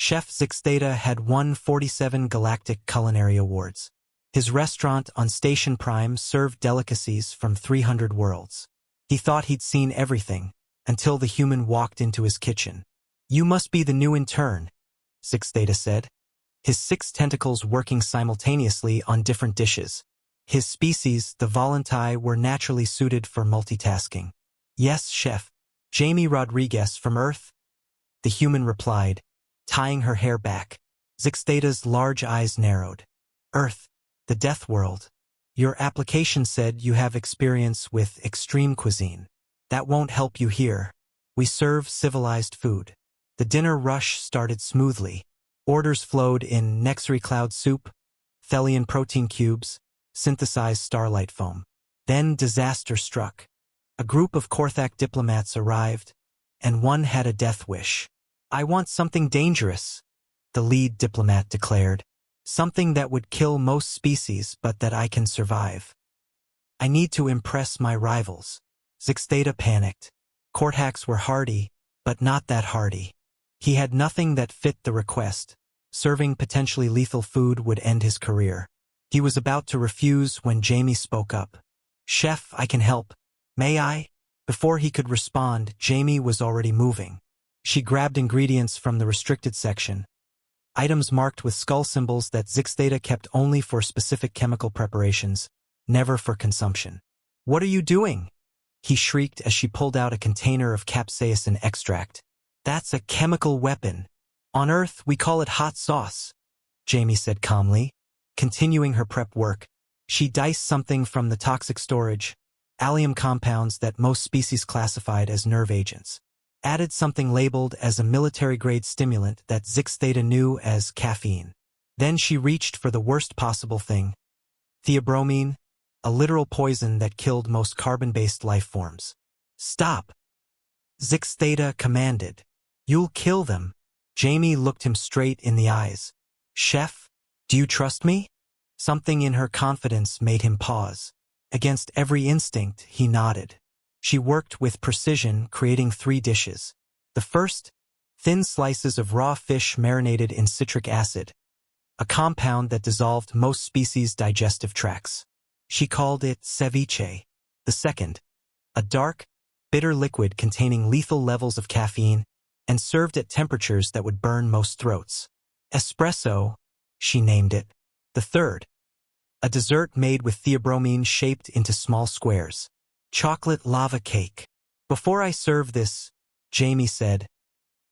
Chef Zixdata had won 47 Galactic Culinary Awards. His restaurant on Station Prime served delicacies from 300 worlds. He thought he'd seen everything, until the human walked into his kitchen. "You must be the new intern," Zixdata said, his 6 tentacles working simultaneously on different dishes. His species, the Voluntai, were naturally suited for multitasking. "Yes, chef. Jamie Rodriguez from Earth," the human replied, tying her hair back. Zixdata's large eyes narrowed. "Earth, the death world. Your application said you have experience with extreme cuisine. That won't help you here. We serve civilized food." The dinner rush started smoothly. Orders flowed in Nexary cloud soup, Thelian protein cubes, synthesized starlight foam. Then disaster struck. A group of Korthak diplomats arrived, and one had a death wish. "I want something dangerous," the lead diplomat declared. "Something that would kill most species but that I can survive. I need to impress my rivals." Zixdata panicked. Korthaks were hardy, but not that hardy. He had nothing that fit the request. Serving potentially lethal food would end his career. He was about to refuse when Jamie spoke up. "Chef, I can help. May I?" Before he could respond, Jamie was already moving. She grabbed ingredients from the restricted section, items marked with skull symbols that Zixdata kept only for specific chemical preparations, never for consumption. "What are you doing?" he shrieked as she pulled out a container of capsaicin extract. "That's a chemical weapon. On Earth, we call it hot sauce," Jamie said calmly. Continuing her prep work, she diced something from the toxic storage, allium compounds that most species classified as nerve agents. Added something labeled as a military-grade stimulant that Zixdata knew as caffeine. Then she reached for the worst possible thing, theobromine, a literal poison that killed most carbon-based life forms. "Stop!" Zixdata commanded. "You'll kill them." Jamie looked him straight in the eyes. "Chef, do you trust me?" Something in her confidence made him pause. Against every instinct, he nodded. She worked with precision, creating 3 dishes. The first, thin slices of raw fish marinated in citric acid, a compound that dissolved most species' digestive tracts. She called it ceviche. The second, a dark, bitter liquid containing lethal levels of caffeine and served at temperatures that would burn most throats. Espresso, she named it. The third, a dessert made with theobromine shaped into small squares. Chocolate lava cake. "Before I serve this," Jamie said,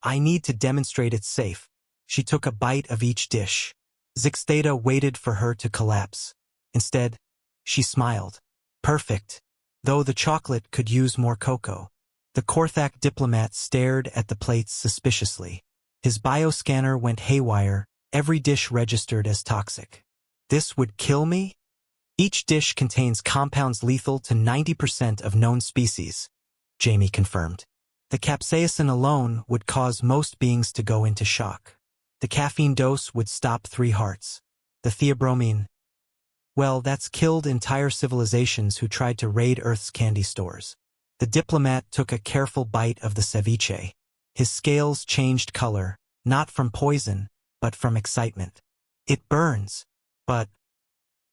"I need to demonstrate it's safe." She took a bite of each dish. Zixdata waited for her to collapse. Instead, she smiled. "Perfect," though the chocolate could use more cocoa. The Korthak diplomat stared at the plates suspiciously. His bioscanner went haywire, every dish registered as toxic. "This would kill me?" "Each dish contains compounds lethal to 90% of known species," Jamie confirmed. "The capsaicin alone would cause most beings to go into shock. The caffeine dose would stop 3 hearts. The theobromine, well, that's killed entire civilizations who tried to raid Earth's candy stores." The diplomat took a careful bite of the ceviche. His scales changed color, not from poison, but from excitement. "It burns, but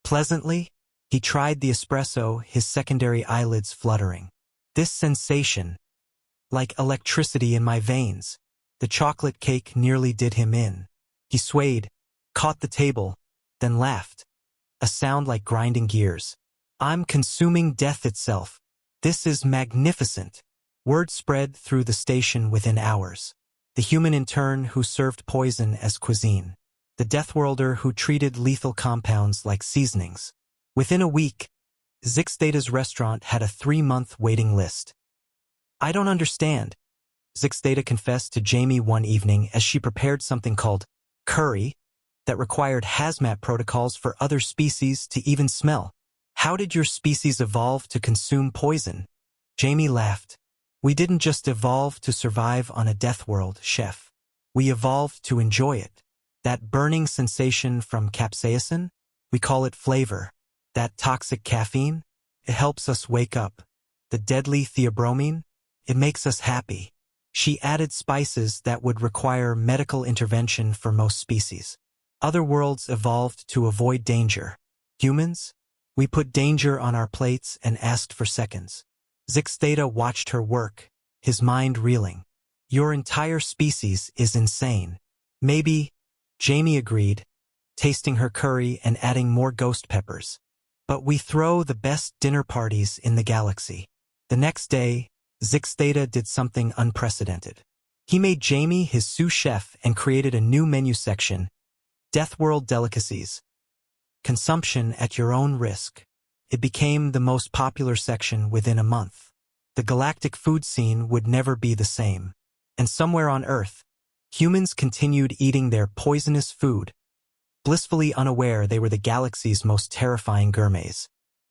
pleasantly?" He tried the espresso, his secondary eyelids fluttering. "This sensation, like electricity in my veins." The chocolate cake nearly did him in. He swayed, caught the table, then laughed. A sound like grinding gears. "I'm consuming death itself. This is magnificent." Word spread through the station within hours. The human intern who served poison as cuisine. The Deathworlder who treated lethal compounds like seasonings. Within a week, Zixdata's restaurant had a 3-month waiting list. "I don't understand," Zixdata confessed to Jamie one evening as she prepared something called curry that required hazmat protocols for other species to even smell. "How did your species evolve to consume poison?" Jamie laughed. "We didn't just evolve to survive on a death world, chef. We evolved to enjoy it. That burning sensation from capsaicin, we call it flavor. That toxic caffeine, it helps us wake up. The deadly theobromine, it makes us happy." She added spices that would require medical intervention for most species. Other worlds evolved to avoid danger. Humans? We put danger on our plates and asked for seconds. Zixtheta watched her work, his mind reeling. Your entire species is insane. Maybe, Jamie agreed, tasting her curry and adding more ghost peppers. But we throw the best dinner parties in the galaxy. The next day, Zixtheta did something unprecedented. He made Jamie his sous chef and created a new menu section, Deathworld Delicacies. Consumption at your own risk. It became the most popular section within a month. The galactic food scene would never be the same. And somewhere on Earth, humans continued eating their poisonous food, blissfully unaware they were the galaxy's most terrifying gourmets.